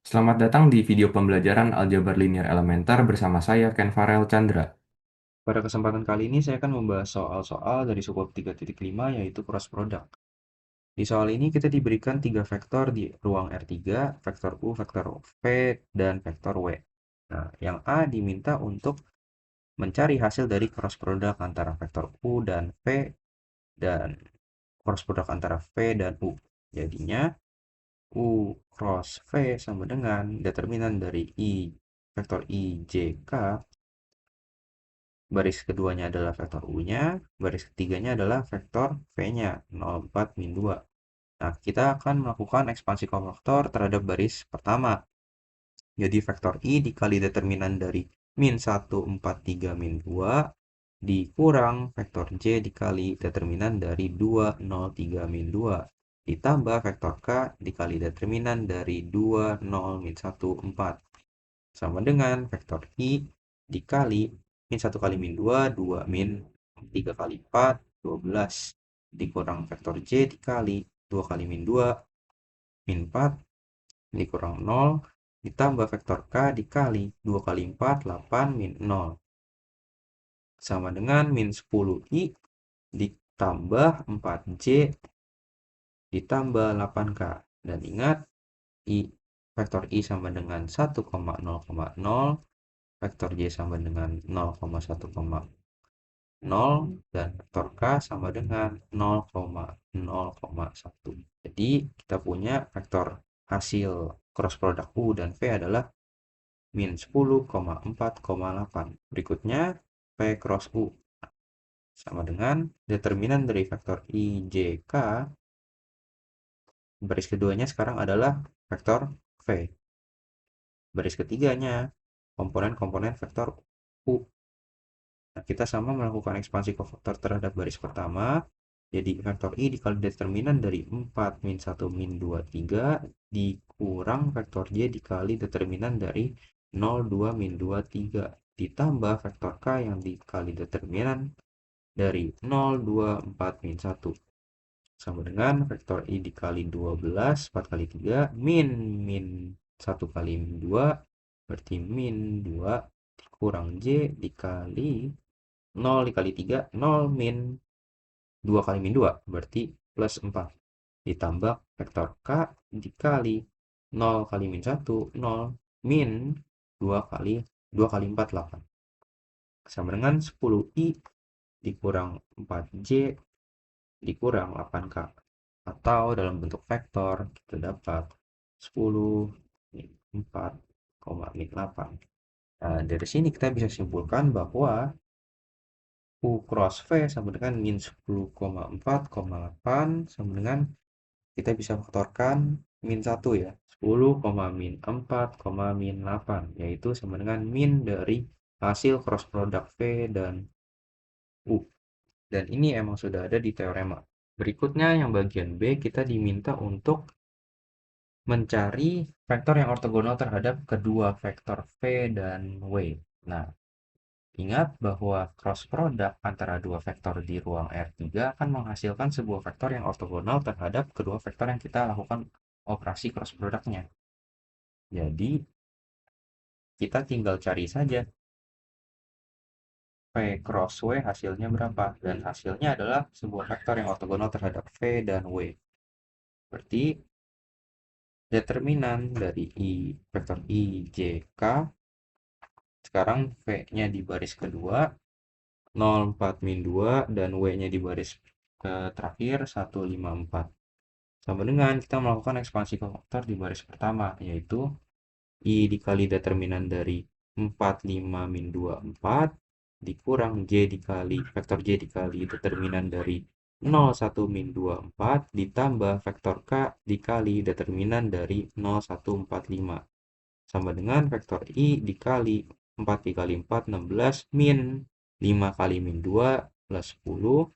Selamat datang di video pembelajaran aljabar linear elementer bersama saya Ken Farel Chandra. Pada kesempatan kali ini saya akan membahas soal-soal dari subbab 3.5 yaitu cross product. Di soal ini kita diberikan 3 vektor di ruang R3, vektor U, vektor V, dan vektor W. Nah, yang A diminta untuk mencari hasil dari cross product antara vektor U dan V dan cross product antara V dan U. Jadinya U cross V sama dengan determinan dari vektor I, J, K. Baris keduanya adalah vektor U-nya, baris ketiganya adalah vektor V-nya, 0, 4, min 2. Nah, kita akan melakukan ekspansi kofaktor terhadap baris pertama. Jadi vektor I dikali determinan dari min 1, 4, 3, min 2, dikurang vektor J dikali determinan dari 2, 0, 3, min 2, ditambah vektor K dikali determinan dari 2, 0, min 1, 4. Sama dengan vektor I dikali min 1 kali min 2, 2 min 3 kali 4, 12. Dikurang vektor J dikali 2 kali min 2, min 4, dikurang 0, ditambah vektor K dikali 2 kali 4, 8, min 0. Sama dengan min 10I ditambah 4J ditambah 8K. Dan ingat, vektor I sama dengan 1,0,0, vektor J sama dengan 0,1,0, dan vektor K sama dengan 0,0,1. Jadi kita punya vektor hasil cross product U dan V adalah min 10,4,8. Berikutnya P cross U sama dengan determinan dari vektor I, J, K. Baris keduanya sekarang adalah vektor V. Baris ketiganya komponen-komponen vektor U. Nah, kita sama melakukan ekspansi kofaktor terhadap baris pertama. Jadi vektor I dikali determinan dari 4, min 1, min 2, 3, dikurang vektor J dikali determinan dari 0, 2, min 2, 3, ditambah vektor K yang dikali determinan dari 0, 2, 4, min 1. Sama dengan vektor I dikali 12, 4 kali 3, min 1 kali min 2, berarti min 2, dikurang J dikali 0 dikali 3, 0 min 2 kali min 2, berarti plus 4. Ditambah vektor K dikali 0 kali min 1, 0, min 2 kali 4, 8. Sama dengan 10I dikurang 4J dikurang 8K. Atau dalam bentuk vektor, kita dapat 10 min 4, min 8. Nah, dari sini kita bisa simpulkan bahwa U cross V sama dengan min 10,4,8 sama dengan kita bisa faktorkan min 1 ya. 10, min 4, min 8 yaitu sama dengan min dari hasil cross product V dan U. Dan ini emang sudah ada di teorema. Berikutnya yang bagian B kita diminta untuk mencari vektor yang ortogonal terhadap kedua vektor V dan W. Nah, ingat bahwa cross product antara dua vektor di ruang R3 akan menghasilkan sebuah vektor yang ortogonal terhadap kedua vektor yang kita lakukan operasi cross product-nya. Jadi, kita tinggal cari saja V cross W hasilnya berapa. Dan hasilnya adalah sebuah vektor yang ortogonal terhadap V dan W. Berarti, determinan dari vektor I, J, K. Sekarang V-nya di baris kedua, 0, 4, min 2, dan W-nya di baris terakhir, 1, 5, 4. Sama dengan kita melakukan ekspansi kofaktor di baris pertama, yaitu I dikali determinan dari 4, 5, min 2, 4, dikurang J dikali, vektor J dikali determinan dari 0, 1, min 2, 4, ditambah vektor K dikali determinan dari 0, 1, 4, 5. Sama dengan vektor I dikali 4 dikali 4, 16, min 5 kali min 2, plus 10,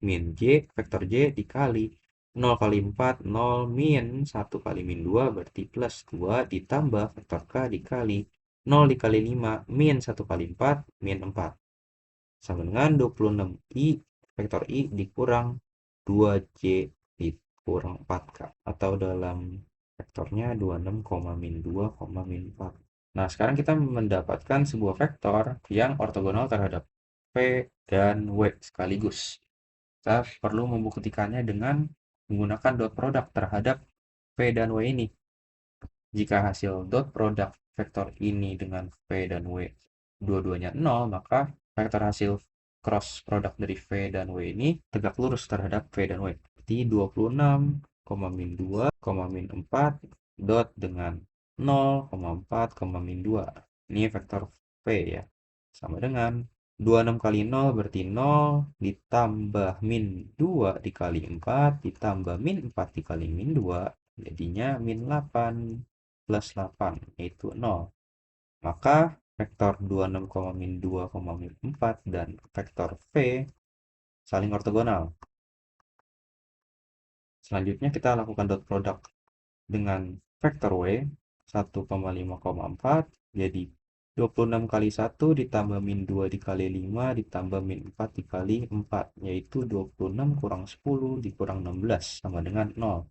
min J, vektor J dikali 0 kali 4, 0, min 1 kali min 2, berarti plus 2, ditambah vektor K dikali 0 dikali 5, min 1 kali 4, min 4. Sama dengan 26I, vektor I dikurang 2J dikurang 4K. Atau dalam vektornya 26, min 2, min 4. Nah, sekarang kita mendapatkan sebuah vektor yang ortogonal terhadap V dan W sekaligus. Kita perlu membuktikannya dengan menggunakan dot product terhadap V dan W ini. Jika hasil dot product vektor ini dengan V dan W dua-duanya 0, maka vektor hasil cross product dari V dan W ini tegak lurus terhadap V dan W. Jadi 26, min 2, min 4 dot dengan 0, 4, min 2. Ini vektor V ya. Sama dengan 26 kali 0 berarti 0 ditambah min 2 dikali 4 ditambah min 4 dikali min 2 jadinya min 8 plus 8 yaitu 0. Maka vektor 26, min 2, min 4 dan vektor V saling ortogonal. Selanjutnya kita lakukan dot product dengan vektor W 1,5,4 jadi 26 kali 1 ditambah min 2 dikali 5 ditambah min 4 dikali 4 yaitu 26 kurang 10 dikurang 16 sama dengan 0.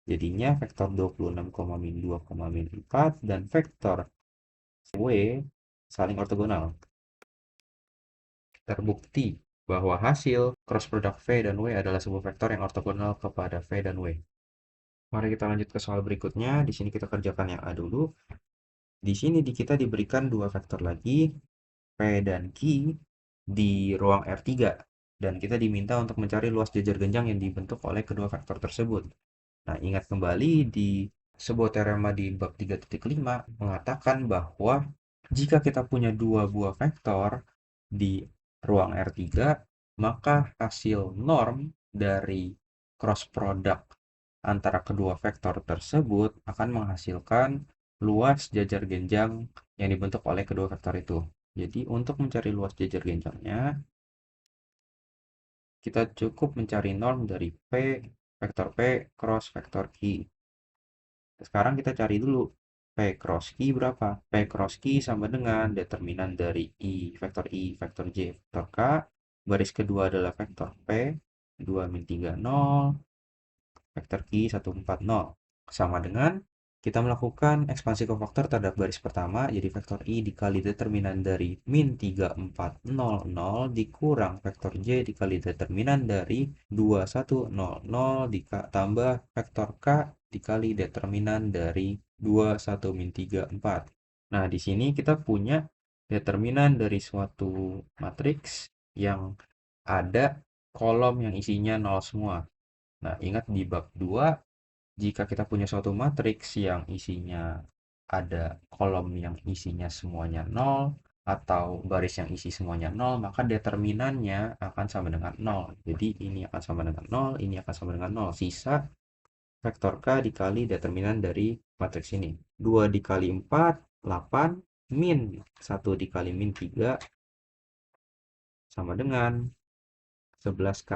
Jadinya vektor 26, min 2, min 4 dan vektor W saling ortogonal. Terbukti bahwa hasil cross product V dan W adalah sebuah vektor yang ortogonal kepada V dan W. Mari kita lanjut ke soal berikutnya. Di sini kita kerjakan yang A dulu. Di sini kita diberikan dua vektor lagi, P dan Q di ruang R3 dan kita diminta untuk mencari luas jajar genjang yang dibentuk oleh kedua vektor tersebut. Nah, ingat kembali di sebuah teorema di bab 3.5 mengatakan bahwa jika kita punya dua buah vektor di ruang R3, maka hasil norm dari cross product antara kedua vektor tersebut akan menghasilkan luas jajar genjang yang dibentuk oleh kedua vektor itu. Jadi untuk mencari luas jajar genjangnya, kita cukup mencari norm dari vektor P cross vektor Q. Sekarang kita cari dulu P cross Q berapa? P cross Q sama dengan determinan dari vektor I, vektor J, vektor K. Baris kedua adalah vektor P, 2, min 3, 0. Vektor Q, 1, 4, 0. Sama dengan kita melakukan ekspansi kofaktor terhadap baris pertama, jadi vektor I dikali determinan dari min 3, 4, 0, 0 dikurang vektor J dikali determinan dari 2, 1, 0, 0 ditambah vektor K dikali determinan dari 2, 1, min 3, 4. Nah, di sini kita punya determinan dari suatu matriks yang ada kolom yang isinya 0 semua. Nah, ingat di bab 2, jika kita punya suatu matriks yang isinya ada kolom yang isinya semuanya 0 atau baris yang isi semuanya 0, maka determinannya akan sama dengan 0. Jadi ini akan sama dengan 0, ini akan sama dengan 0. Sisa vektor K dikali determinan dari matriks ini. 2 dikali 4, 8, min 1 dikali min 3 sama dengan 11K.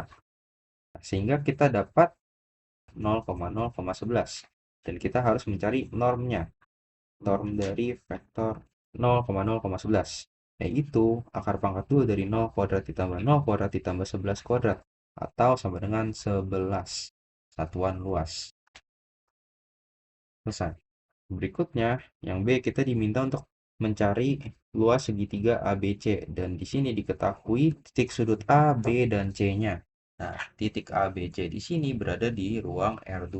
Sehingga kita dapat 0,0,11 dan kita harus mencari normnya, norm dari vektor 0,0,11 yaitu akar pangkat 2 dari 0 kuadrat ditambah 0 kuadrat ditambah 11 kuadrat atau sama dengan 11 satuan luas. Selesai. Berikutnya yang B, kita diminta untuk mencari luas segitiga ABC dan di sini diketahui titik sudut A, B dan C-nya. Nah, titik A, B, C di sini berada di ruang R2.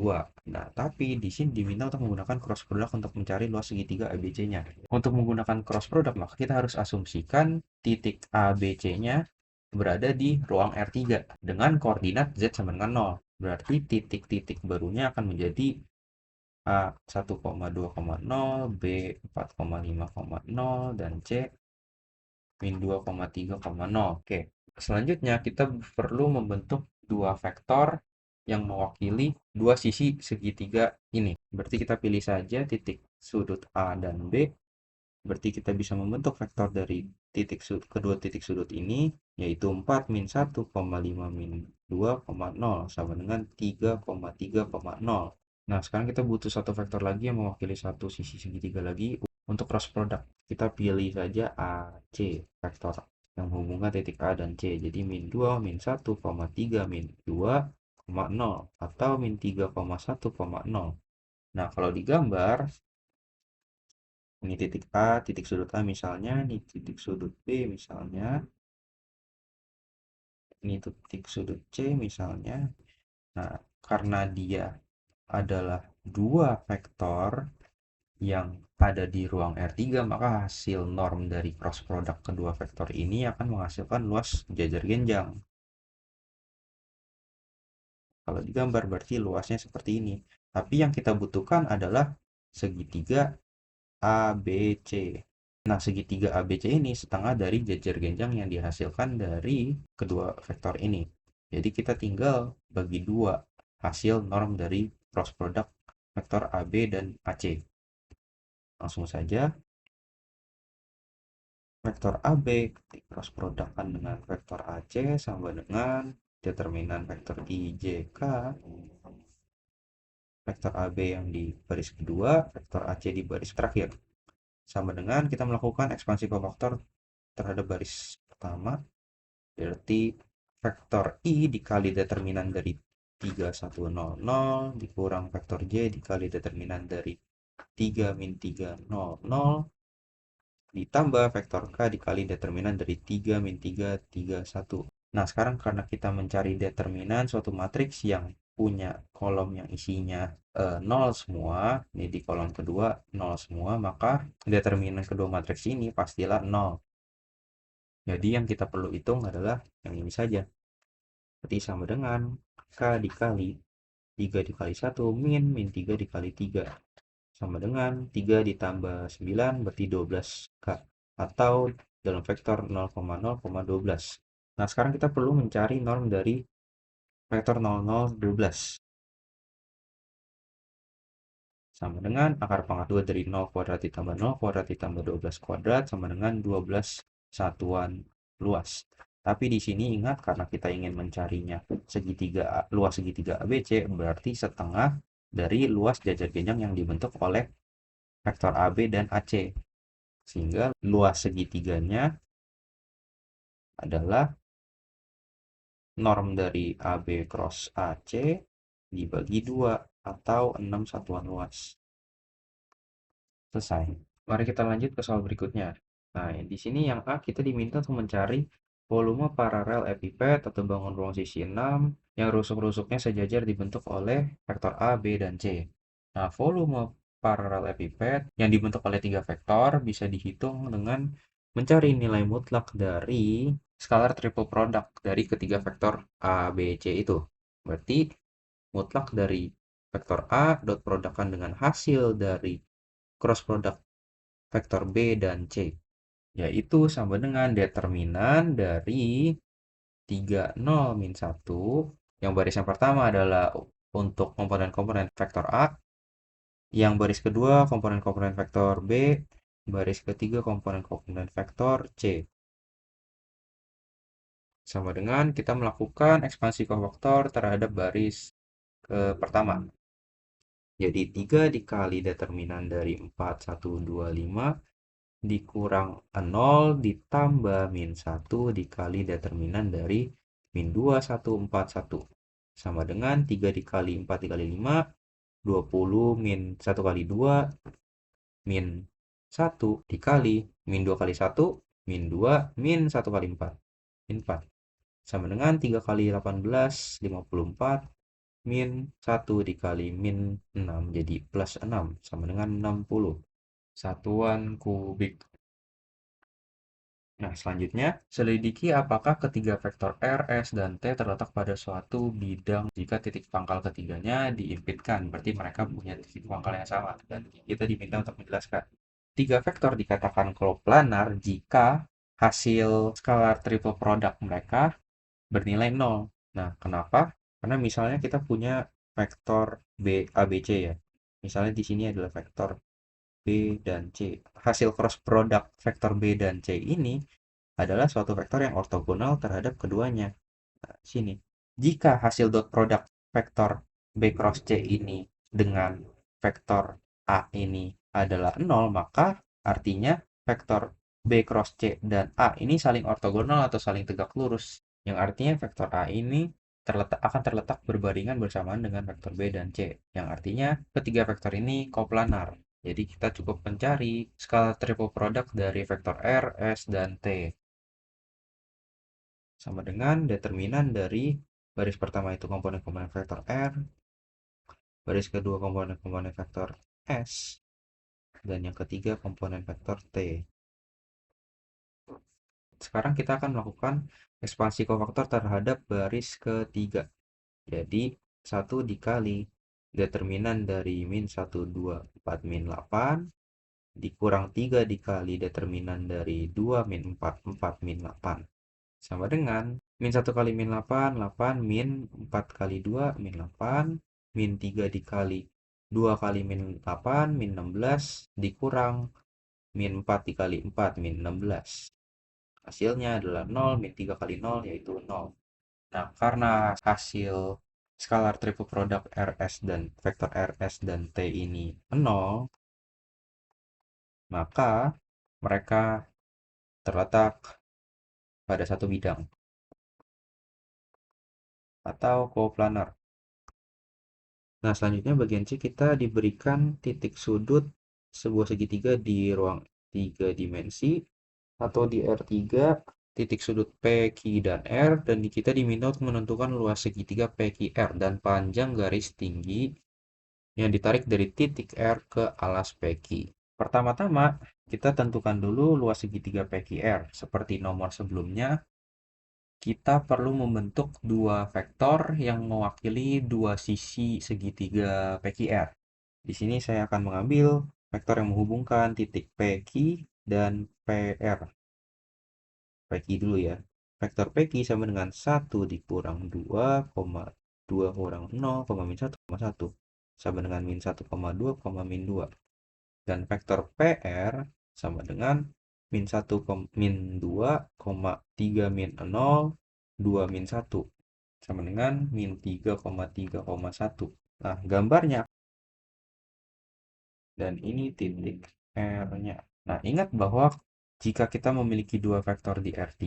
Nah, tapi di sini diminta untuk menggunakan cross product untuk mencari luas segitiga ABC-nya. Untuk menggunakan cross product, maka kita harus asumsikan titik A, B, C-nya berada di ruang R3 dengan koordinat Z sama dengan 0. Berarti titik-titik barunya akan menjadi A 1,2,0, B 4,5,0, dan C min 2,3,0. Oke. Selanjutnya kita perlu membentuk dua vektor yang mewakili dua sisi segitiga ini. Berarti kita pilih saja titik sudut A dan B. Berarti kita bisa membentuk vektor dari kedua titik sudut ini, yaitu 4 min 1,5 min 2,0 sama dengan 3,3,0. Nah, sekarang kita butuh satu vektor lagi yang mewakili satu sisi segitiga lagi untuk cross product. Kita pilih saja AC, vektor yang menghubungkan titik A dan C. Jadi min 2, min 1,3, min 2,0 atau min 3,1,0. Nah, kalau digambar, ini titik A, titik sudut A misalnya, ini titik sudut B misalnya, ini titik sudut C misalnya. Nah, karena dia adalah dua vektor yang ada di ruang R3, maka hasil norm dari cross product kedua vektor ini akan menghasilkan luas jajar genjang. Kalau digambar berarti luasnya seperti ini. Tapi yang kita butuhkan adalah segitiga ABC. Nah, segitiga ABC ini setengah dari jajar genjang yang dihasilkan dari kedua vektor ini. Jadi kita tinggal bagi dua hasil norm dari cross product vektor AB dan AC. Langsung saja, vektor AB cross productkan dengan vektor AC sama dengan determinan vektor IJK, vektor AB yang di baris kedua, vektor AC di baris terakhir. Sama dengan kita melakukan ekspansi kofaktor terhadap baris pertama, berarti vektor I dikali determinan dari 3100 dikurang vektor J dikali determinan dari 3 min 300 ditambah vektor K dikali determinan dari 3 min 3, 3, 1. Nah, sekarang karena kita mencari determinan suatu matriks yang punya kolom yang isinya 0 semua, ini di kolom kedua 0 semua, maka determinan kedua matriks ini pastilah 0. Jadi yang kita perlu hitung adalah yang ini saja. Berarti sama dengan K dikali 3 dikali 1 min 3 dikali 3. Sama dengan 3 ditambah 9 berarti 12K. Atau dalam vektor 0,0,12. Nah, sekarang kita perlu mencari norm dari vektor 0012. Sama dengan akar pangkat 2 dari 0 kuadrat ditambah 0 kuadrat ditambah 12 kuadrat sama dengan 12 satuan luas. Tapi di sini ingat karena kita ingin mencarinya luas segitiga ABC berarti setengah dari luas jajar genjang yang dibentuk oleh vektor AB dan AC. Sehingga luas segitiganya adalah norm dari AB cross AC dibagi 2 atau 6 satuan luas. Selesai. Mari kita lanjut ke soal berikutnya. Nah, di sini yang A kita diminta untuk mencari volume paralel epipet atau bangun ruang sisi 6 yang rusuk-rusuknya sejajar dibentuk oleh vektor A, B, dan C. Nah, volume paralel epipet yang dibentuk oleh tiga vektor bisa dihitung dengan mencari nilai mutlak dari skalar triple product dari ketiga vektor A, B, C itu. Berarti mutlak dari vektor A dot produkkan dengan hasil dari cross product vektor B dan C, yaitu sama dengan determinan dari 30 min 1, yang baris yang pertama adalah untuk komponen-komponen vektor A, yang baris kedua komponen-komponen vektor B, baris ketiga komponen-komponen vektor C. Sama dengan kita melakukan ekspansi kofaktor terhadap baris pertama. Jadi 3 dikali determinan dari 4, 1, 2, 5 dikurang 0 ditambah min 1 dikali determinan dari min 2, 1, 4, 1. Sama dengan 3 dikali 4 dikali 5, 20 min 1 kali 2, min 1 dikali min 2 kali 1, min 2, min 1 kali 4, min 4. Sama dengan 3 kali 18, 54, min 1 dikali min 6, jadi plus 6, sama dengan 60 satuan kubik. Nah, selanjutnya, selidiki apakah ketiga vektor R, S, dan T terletak pada suatu bidang jika titik pangkal ketiganya diimpitkan. Berarti mereka punya titik pangkal yang sama. Dan kita diminta untuk menjelaskan. Tiga vektor dikatakan coplanar jika hasil skalar triple product mereka bernilai 0. Nah, kenapa? Karena misalnya kita punya vektor ABC ya. Misalnya di sini adalah vektor B dan C. Hasil cross product vektor B dan C ini adalah suatu vektor yang ortogonal terhadap keduanya. Nah, sini. Jika hasil dot product vektor B cross C ini dengan vektor A ini adalah 0, maka artinya vektor B cross C dan A ini saling ortogonal atau saling tegak lurus. Yang artinya vektor A ini akan terletak berbaringan bersamaan dengan vektor B dan C, yang artinya ketiga vektor ini koplanar. Jadi kita cukup mencari skala triple product dari vektor R, S, dan T. Sama dengan determinan dari baris pertama itu komponen-komponen vektor R, baris kedua komponen-komponen vektor S, dan yang ketiga komponen vektor T. Sekarang kita akan melakukan ekspansi kofaktor terhadap baris ketiga. Jadi 1 dikali determinan dari min 1, 2, 4, min 8 dikurang 3 dikali determinan dari 2, min 4, 4, min 8 sama dengan min 1 kali min 8, 8 min 4 kali 2, min 8 min 3 dikali 2 kali min 8, min 16 dikurang min 4 dikali 4, min 16. Hasilnya adalah 0, min 3 kali 0 yaitu 0. Nah, karena hasil skalar triple product RS dan vektor RS dan T ini 0, maka mereka terletak pada satu bidang atau koplanar. Nah, selanjutnya bagian C kita diberikan titik sudut sebuah segitiga di ruang 3 dimensi atau di R3, titik sudut P, Q, dan R, dan kita diminta untuk menentukan luas segitiga PQR dan panjang garis tinggi yang ditarik dari titik R ke alas PQ. Pertama-tama, kita tentukan dulu luas segitiga PQR. Seperti nomor sebelumnya, kita perlu membentuk dua vektor yang mewakili dua sisi segitiga PQR. Di sini saya akan mengambil vektor yang menghubungkan titik PQ dan PR. PQ dulu ya. Vektor PQ sama dengan 1 dikurang 2, 2 kurang 0, min 1, 1. Sama dengan min 1,2, min 2. Dan vektor PR sama dengan min 1, min 2, 3 min 0, 2 min 1. Sama dengan min 3,1. Nah, gambarnya. Dan ini titik R-nya. Nah, ingat bahwa jika kita memiliki dua vektor di R3,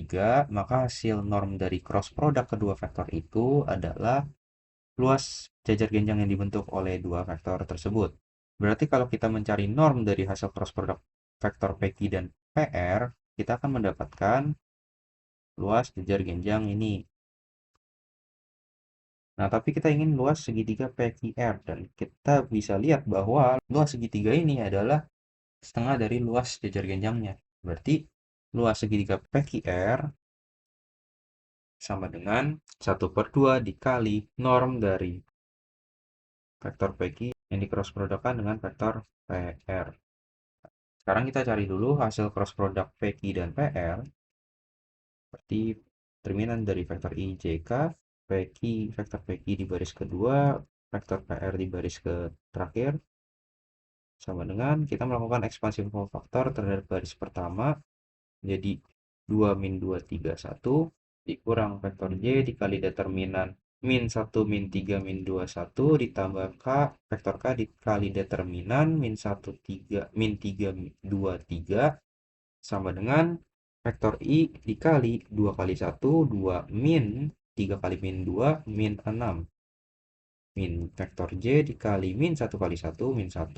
maka hasil norm dari cross product kedua vektor itu adalah luas jajar genjang yang dibentuk oleh dua vektor tersebut. Berarti kalau kita mencari norm dari hasil cross product vektor PQ dan PR, kita akan mendapatkan luas jajar genjang ini. Nah, tapi kita ingin luas segitiga PQR, dan kita bisa lihat bahwa luas segitiga ini adalah setengah dari luas jajar genjangnya. Berarti luas segitiga PQR sama dengan 1/2 dikali norm dari vektor PQ yang di-cross productkan dengan vektor PR. Sekarang kita cari dulu hasil cross product PQ dan PR. Seperti determinan dari vektor IJK, PQ, vektor PQ di baris kedua, vektor PR di baris ke terakhir, sama dengan kita melakukan ekspansi kofaktor terhadap baris pertama, jadi 2 min 2, 3, 1 dikurang vektor J dikali determinan min 1, min 3, min 2, 1 ditambah K, vektor K dikali determinan min 1, 3, min 3, 2, 3 sama dengan vektor I dikali 2 kali 1, 2 min 3 kali min 2, min 6 min vektor J dikali min 1 kali 1, min 1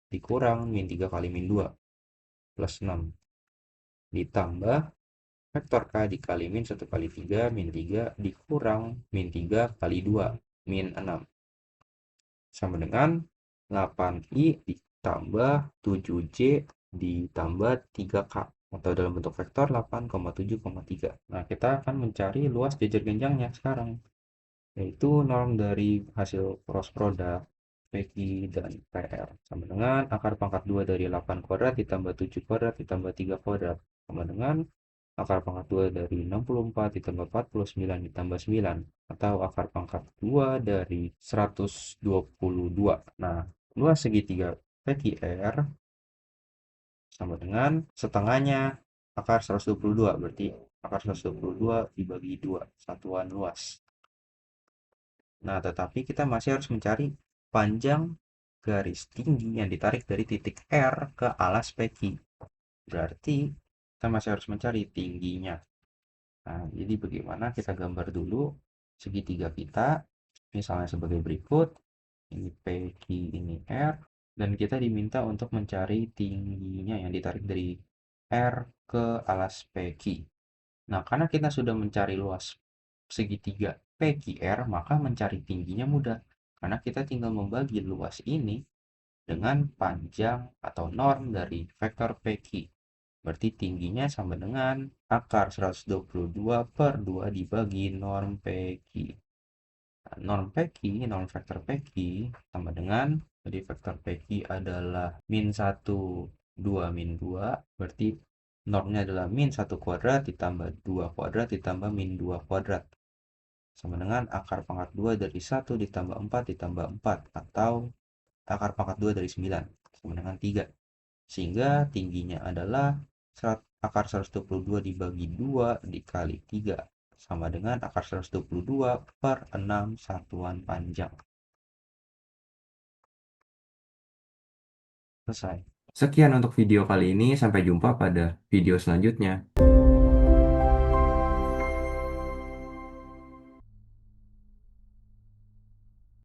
dikurang min 3 kali min 2 plus 6 ditambah vektor K dikali min 1 kali 3, min 3 dikurang min 3 kali 2, min 6. Sama dengan 8I ditambah 7J ditambah 3K. Atau dalam bentuk vektor 8,7,3. Nah, kita akan mencari luas jajar genjangnya sekarang. Yaitu norm dari hasil cross product PQ dan PR. Sama dengan akar pangkat 2 dari 8 kuadrat ditambah 7 kuadrat ditambah 3 kuadrat. Sama dengan akar pangkat 2 dari 64 ditambah 49 ditambah 9. Atau akar pangkat 2 dari 122. Nah, luas segitiga PQR sama dengan setengahnya akar 122. Berarti akar 122 dibagi 2. Satuan luas. Nah, tetapi kita masih harus mencari panjang garis tinggi yang ditarik dari titik R ke alas PQ. Berarti kita masih harus mencari tingginya. Nah, jadi bagaimana kita gambar dulu. segitiga kita, misalnya sebagai berikut, ini PQ, ini R, dan kita diminta untuk mencari tingginya yang ditarik dari R ke alas PQ. Nah, karena kita sudah mencari luas segitiga PQR, maka mencari tingginya mudah. Karena kita tinggal membagi luas ini dengan panjang atau norm dari vektor PQ. Berarti tingginya sama dengan akar 122 per 2 dibagi norm PQ. Nah, norm PQ, norm vektor PQ sama dengan, jadi vektor PQ adalah min 1, 2, min 2. Berarti normnya adalah min 1 kuadrat ditambah 2 kuadrat ditambah min 2 kuadrat. Sama dengan akar pangkat 2 dari 1 ditambah 4 ditambah 4. Atau akar pangkat 2 dari 9. Sama dengan 3. Sehingga tingginya adalah akar 122 dibagi 2 dikali 3. Sama dengan akar 122 per 6 satuan panjang. Selesai. Sekian untuk video kali ini, sampai jumpa pada video selanjutnya.